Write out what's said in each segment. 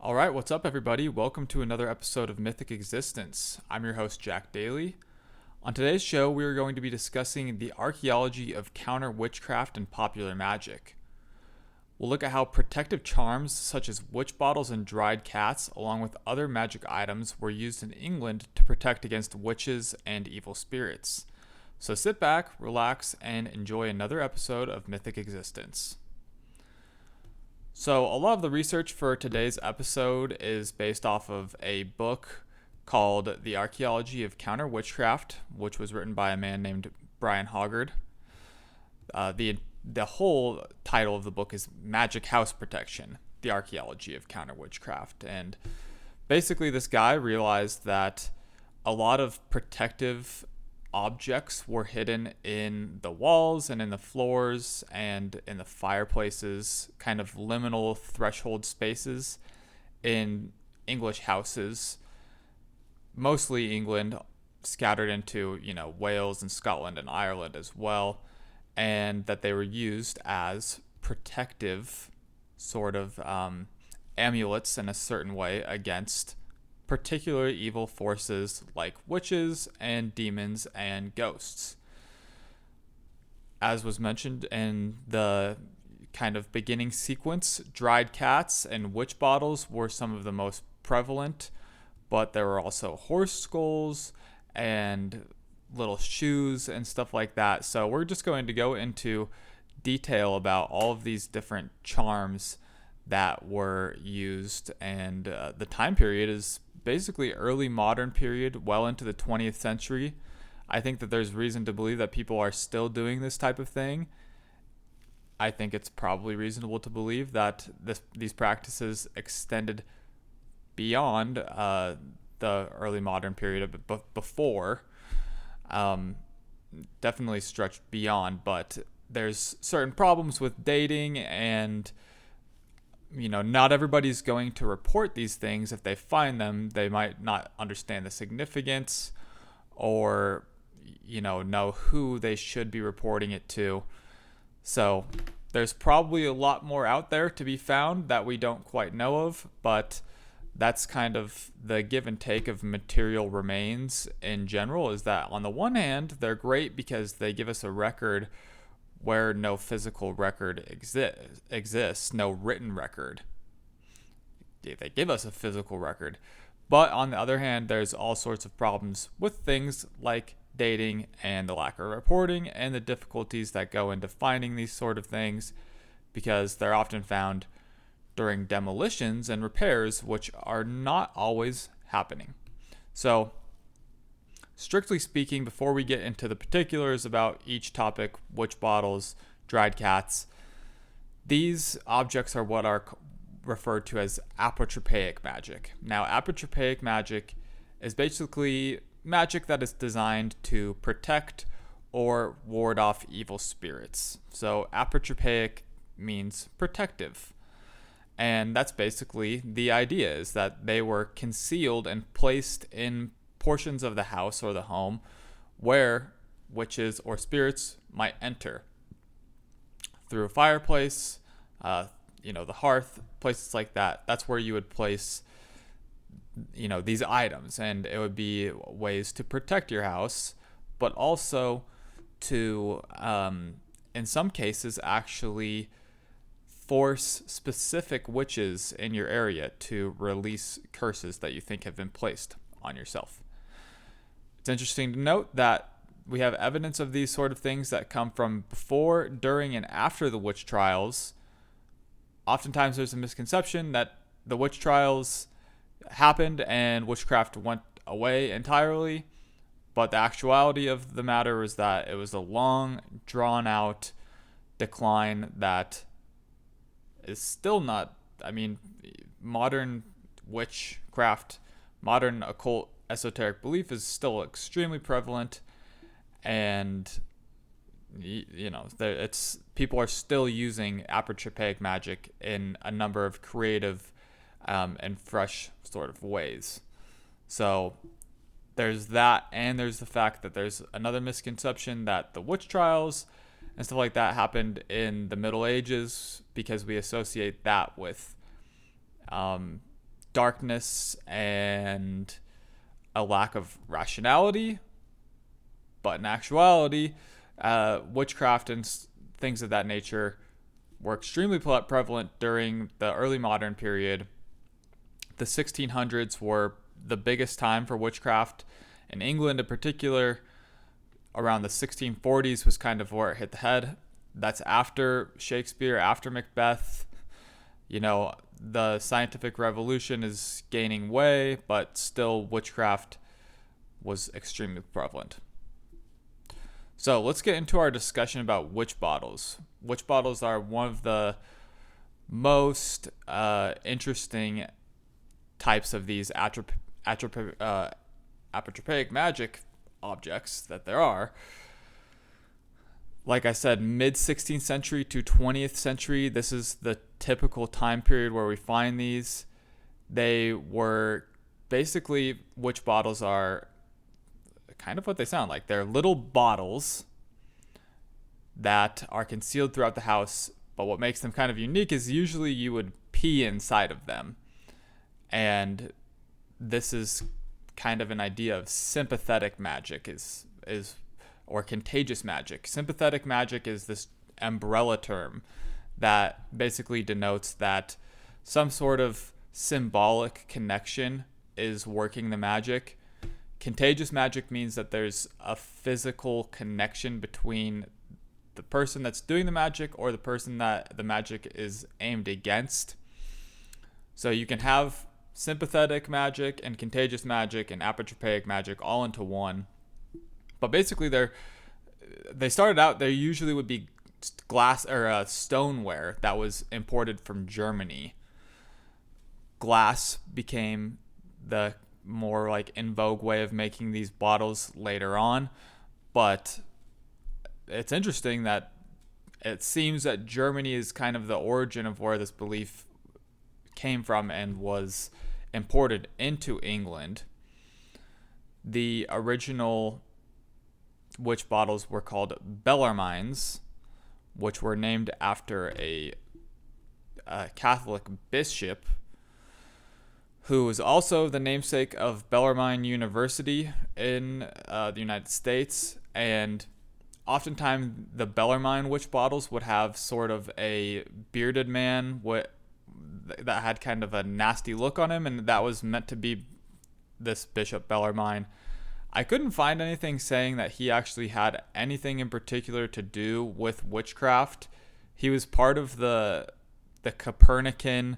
All right, what's up, everybody? Welcome to another episode of Mythic Existence. I'm your host, Jack Daly. On today's show, we are going to be discussing the archaeology of counter-witchcraft and popular magic. We'll look at how protective charms such as witch bottles and dried cats, along with other magic items, were used in England to protect against witches and evil spirits. So sit back, relax, and enjoy another episode of Mythic Existence. So, a lot of the research for today's episode is based off of a book called The Archaeology of Counter-Witchcraft, which was written by a man named Brian Hoggard. The whole title of the book is Magic House Protection, The Archaeology of Counter-Witchcraft. And basically, this guy realized that a lot of protective objects were hidden in the walls and in the floors and in the fireplaces, kind of liminal threshold spaces in English houses, mostly England, scattered into, Wales and Scotland and Ireland as well, and that they were used as protective sort of amulets in a certain way against particular evil forces like witches and demons and ghosts. As was mentioned in the kind of beginning sequence, dried cats and witch bottles were some of the most prevalent, but there were also horse skulls and little shoes and stuff like that. So we're just going to go into detail about all of these different charms that were used, and the time period is basically early modern period, well into the 20th century. I think that there's reason to believe that people are still doing this type of thing. I think it's probably reasonable to believe that these practices extended beyond the early modern period before. Definitely stretched beyond, but there's certain problems with dating, and not everybody's going to report these things. If they find them, they might not understand the significance or, know who they should be reporting it to. So there's probably a lot more out there to be found that we don't quite know of, but that's kind of the give and take of material remains in general, is that on the one hand, they're great because they give us a record where no physical record exists, no written record. They give us a physical record. But on the other hand, there's all sorts of problems with things like dating and the lack of reporting and the difficulties that go into finding these sort of things, because they're often found during demolitions and repairs, which are not always happening. So, strictly speaking, before we get into the particulars about each topic, witch bottles, dried cats, these objects are what are referred to as Apotropaic Magic. Now, Apotropaic Magic is basically magic that is designed to protect or ward off evil spirits. So, Apotropaic means protective. And that's basically the idea, is that they were concealed and placed in portions of the house or the home where witches or spirits might enter. Through a fireplace, the hearth, places like that. That's where you would place, these items. And it would be ways to protect your house, but also to, in some cases, actually force specific witches in your area to release curses that you think have been placed on yourself. It's interesting to note that we have evidence of these sort of things that come from before, during, and after the witch trials. Oftentimes there's a misconception that the witch trials happened and witchcraft went away entirely, but the actuality of the matter is that it was a long, drawn-out decline that is still not, modern witchcraft, modern occult esoteric belief is still extremely prevalent, and it's people are still using apotropaic magic in a number of creative and fresh sort of ways. So there's that, and there's the fact that there's another misconception that the witch trials and stuff like that happened in the Middle Ages, because we associate that with darkness and a lack of rationality. But in actuality, witchcraft and things of that nature were extremely prevalent during the early modern period. The 1600s were the biggest time for witchcraft in England in particular. Around the 1640s was kind of where it hit the head. That's after Shakespeare, after Macbeth. The scientific revolution is gaining way, but still witchcraft was extremely prevalent. So let's get into our discussion about witch bottles. Witch bottles are one of the most interesting types of these apotropaic magic objects that there are. Like I said, mid-16th century to 20th century, this is the typical time period where we find these. They were basically, witch bottles are kind of what they sound like. They're little bottles that are concealed throughout the house, but what makes them kind of unique is usually you would pee inside of them. And this is kind of an idea of sympathetic magic or contagious magic. Sympathetic magic is this umbrella term that basically denotes that some sort of symbolic connection is working the magic. Contagious magic means that there's a physical connection between the person that's doing the magic or the person that the magic is aimed against. So you can have sympathetic magic and contagious magic and apotropaic magic all into one. But basically, they started out, there usually would be glass or stoneware that was imported from Germany. Glass became the more like in vogue way of making these bottles later on. But it's interesting that it seems that Germany is kind of the origin of where this belief came from and was imported into England. The original witch bottles were called Bellarmines, which were named after a Catholic bishop who was also the namesake of Bellarmine University in the United States. And oftentimes the Bellarmine witch bottles would have sort of a bearded man that had kind of a nasty look on him, and that was meant to be this Bishop Bellarmine. I couldn't find anything saying that he actually had anything in particular to do with witchcraft. He was part of the Copernican.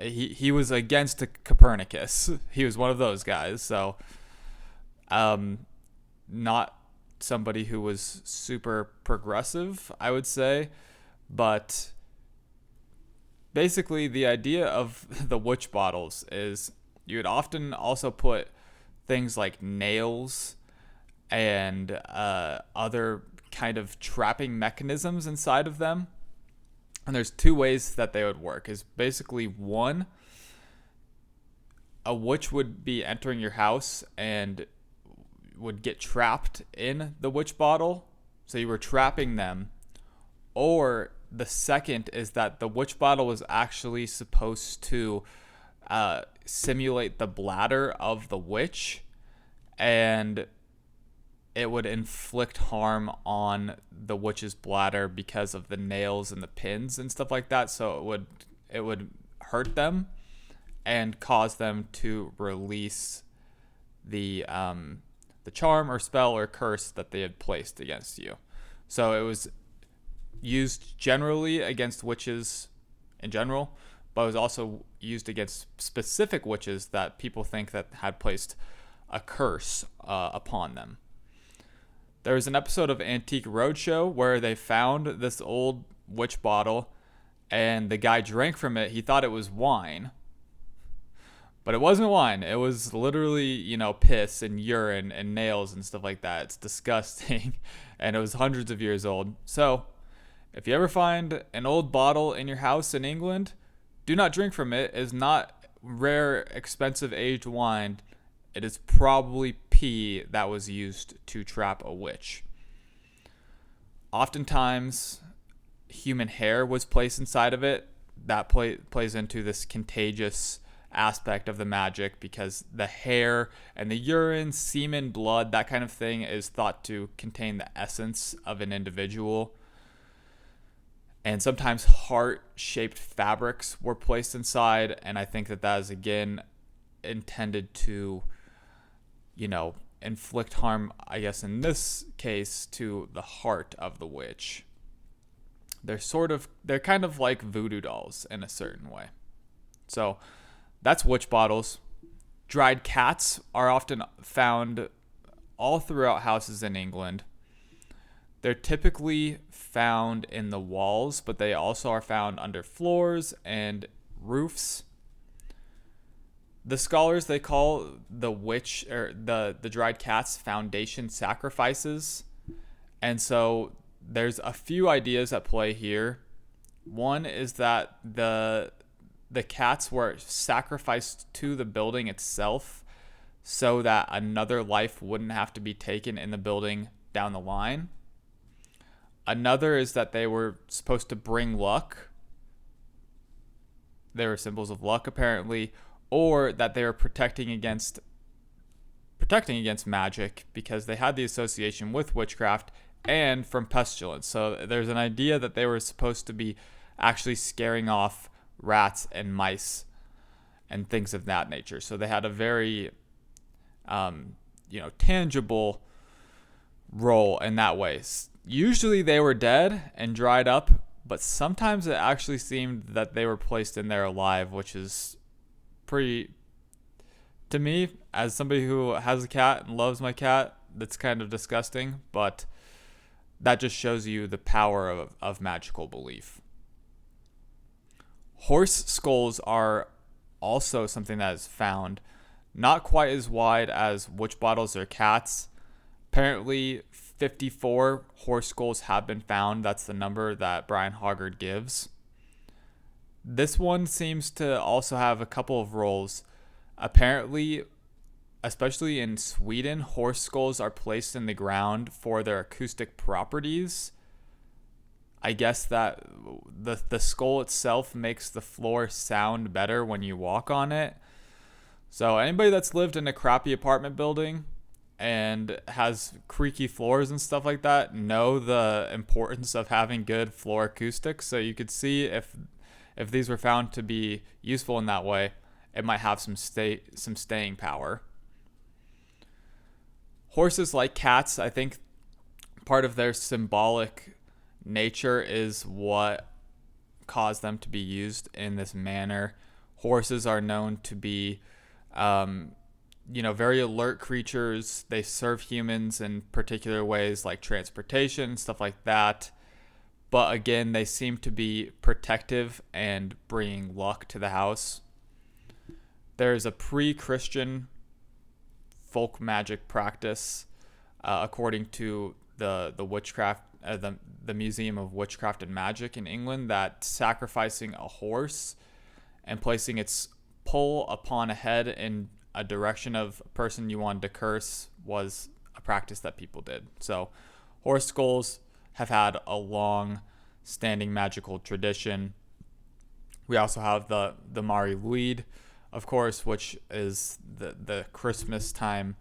He was against Copernicus. He was one of those guys. So, not somebody who was super progressive, I would say. But basically, the idea of the witch bottles is you would often also put things like nails and other kind of trapping mechanisms inside of them. And there's two ways that they would work. Is basically one, a witch would be entering your house and would get trapped in the witch bottle. So you were trapping them. Or the second is that the witch bottle was actually supposed to simulate the bladder of the witch, and it would inflict harm on the witch's bladder because of the nails and the pins and stuff like that. So it would hurt them and cause them to release the charm or spell or curse that they had placed against you. So it was used generally against witches in general, but it was also used against specific witches that people think that had placed a curse upon them. There was an episode of Antique Roadshow where they found this old witch bottle, and the guy drank from it. He thought it was wine, but it wasn't wine. It was literally, piss and urine and nails and stuff like that. It's disgusting, and it was hundreds of years old. So if you ever find an old bottle in your house in England, do not drink from it. It is not rare, expensive aged wine. It is probably pee that was used to trap a witch. Oftentimes, human hair was placed inside of it. That plays into this contagious aspect of the magic, because the hair and the urine, semen, blood, that kind of thing is thought to contain the essence of an individual. And sometimes heart-shaped fabrics were placed inside, and I think that is, again, intended to, inflict harm, I guess in this case, to the heart of the witch. They're kind of like voodoo dolls in a certain way. So that's witch bottles. Dried cats are often found all throughout houses in England. They're typically found in the walls, but they also are found under floors and roofs. The scholars, they call the witch or the dried cats foundation sacrifices. And so there's a few ideas at play here. One is that the cats were sacrificed to the building itself so that another life wouldn't have to be taken in the building down the line. Another is that they were supposed to bring luck. They were symbols of luck, apparently, or that they were protecting against magic, because they had the association with witchcraft and from pestilence. So there's an idea that they were supposed to be actually scaring off rats and mice and things of that nature. So they had a very tangible role in that way. Usually they were dead and dried up, but sometimes it actually seemed that they were placed in there alive, which is pretty, to me, as somebody who has a cat and loves my cat, that's kind of disgusting, but that just shows you the power of magical belief. Horse skulls are also something that is found, not quite as wide as witch bottles or cats. Apparently 54 horse skulls have been found. That's the number that Brian Hoggard gives. This one seems to also have a couple of roles. Apparently, especially in Sweden, horse skulls are placed in the ground for their acoustic properties. I guess that the skull itself makes the floor sound better when you walk on it. So anybody that's lived in a crappy apartment building and has creaky floors and stuff like that know the importance of having good floor acoustics. So you could see if these were found to be useful in that way, it might have some staying power. Horses, like cats, I think part of their symbolic nature is what caused them to be used in this manner. Horses are known to be, very alert creatures. They serve humans in particular ways, like transportation, stuff like that. But again, they seem to be protective and bringing luck to the house. There's a pre-Christian folk magic practice, according to the witchcraft, the Museum of Witchcraft and Magic in England, that sacrificing a horse and placing its poll upon a head in a direction of a person you wanted to curse was a practice that people did. So horse skulls have had a long standing magical tradition. We also have the Mari Lwyd, of course, which is the Christmas time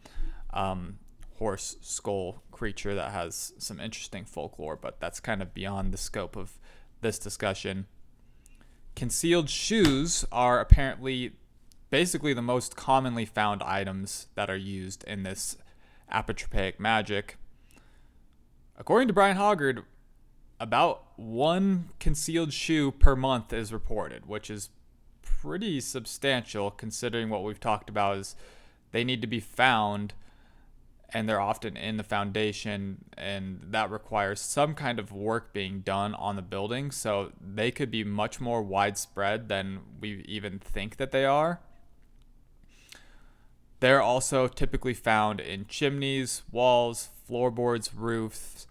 horse skull creature that has some interesting folklore, but that's kind of beyond the scope of this discussion. Concealed shoes are apparently basically the most commonly found items that are used in this apotropaic magic. According to Brian Hoggard, about one concealed shoe per month is reported, which is pretty substantial considering what we've talked about is they need to be found and they're often in the foundation, and that requires some kind of work being done on the building, so they could be much more widespread than we even think that they are. They're also typically found in chimneys, walls, floorboards, roofs.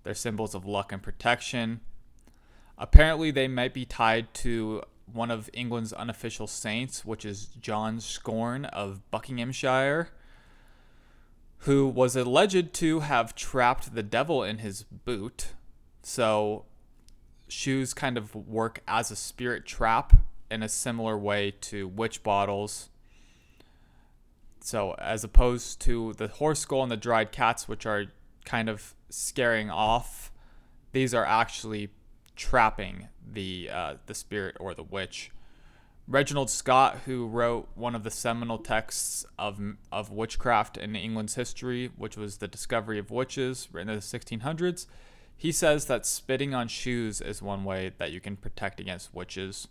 They're symbols of luck and protection. Apparently, they might be tied to one of England's unofficial saints, which is John Scorn of Buckinghamshire, who was alleged to have trapped the devil in his boot. So shoes kind of work as a spirit trap in a similar way to witch bottles. So as opposed to the horse skull and the dried cats, which are kind of scaring off, these are actually trapping the spirit or the witch. Reginald Scott, who wrote one of the seminal texts of witchcraft in England's history, which was The Discovery of Witches, written in the 1600s, he says that spitting on shoes is one way that you can protect against witches.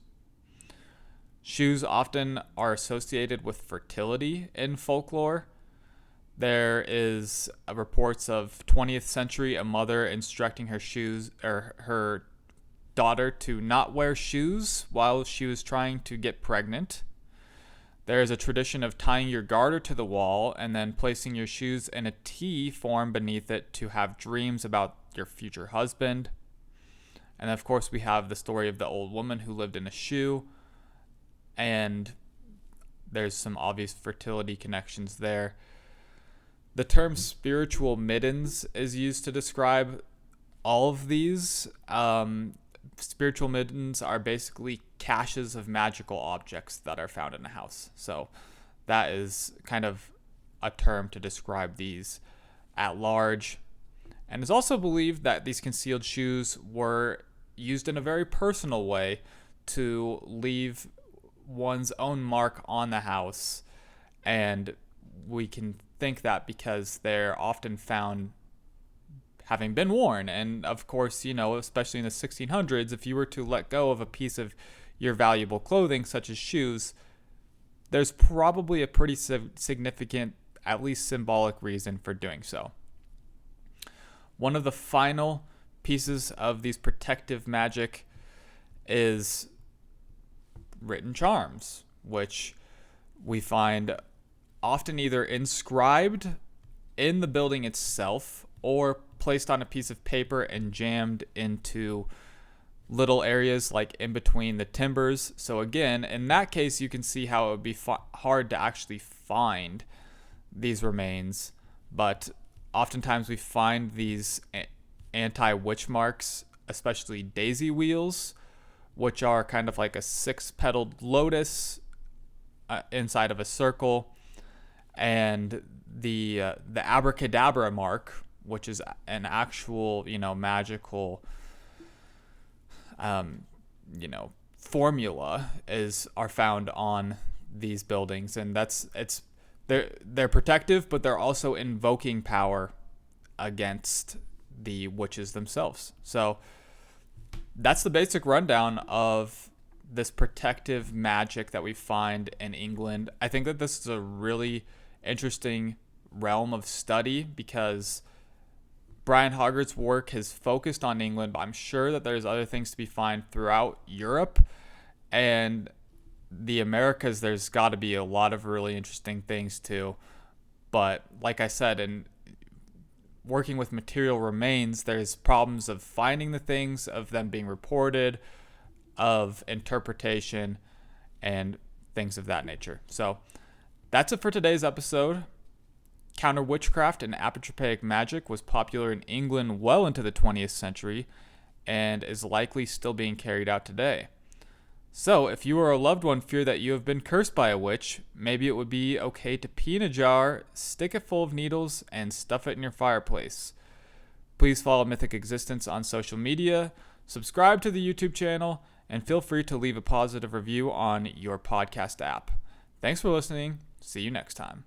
Shoes often are associated with fertility in folklore. There is reports of 20th century a mother instructing her daughter to not wear shoes while she was trying to get pregnant. There is a tradition of tying your garter to the wall and then placing your shoes in a T form beneath it to have dreams about your future husband. And of course, we have the story of the old woman who lived in a shoe, and there's some obvious fertility connections there. The term spiritual middens is used to describe all of these. Spiritual middens are basically caches of magical objects that are found in a house. So that is kind of a term to describe these at large. And it's also believed that these concealed shoes were used in a very personal way to leave one's own mark on the house. And we can think that because they're often found having been worn. And of course, especially in the 1600s, if you were to let go of a piece of your valuable clothing, such as shoes, there's probably a pretty significant, at least symbolic reason for doing so. One of the final pieces of these protective magic is written charms, which we find often either inscribed in the building itself or placed on a piece of paper and jammed into little areas like in between the timbers. So again, in that case, you can see how it would be hard to actually find these remains, but oftentimes we find these anti-witch marks, especially daisy wheels, which are kind of like a 6-petaled lotus inside of a circle, and the abracadabra mark, which is an actual, magical, formula are found on these buildings, and they're protective, but they're also invoking power against the witches themselves. So that's the basic rundown of this protective magic that we find in England. I think that this is a really interesting realm of study because Brian Hoggard's work has focused on England, but I'm sure that there's other things to be found throughout Europe and the Americas. There's got to be a lot of really interesting things too. But like I said, in working with material remains, there's problems of finding the things, of them being reported, of interpretation, and things of that nature. So that's it for today's episode. Counter-Witchcraft and Apotropaic Magic was popular in England well into the 20th century and is likely still being carried out today. So, if you or a loved one fear that you have been cursed by a witch, maybe it would be okay to pee in a jar, stick it full of needles, and stuff it in your fireplace. Please follow Mythic Existence on social media, subscribe to the YouTube channel, and feel free to leave a positive review on your podcast app. Thanks for listening. See you next time.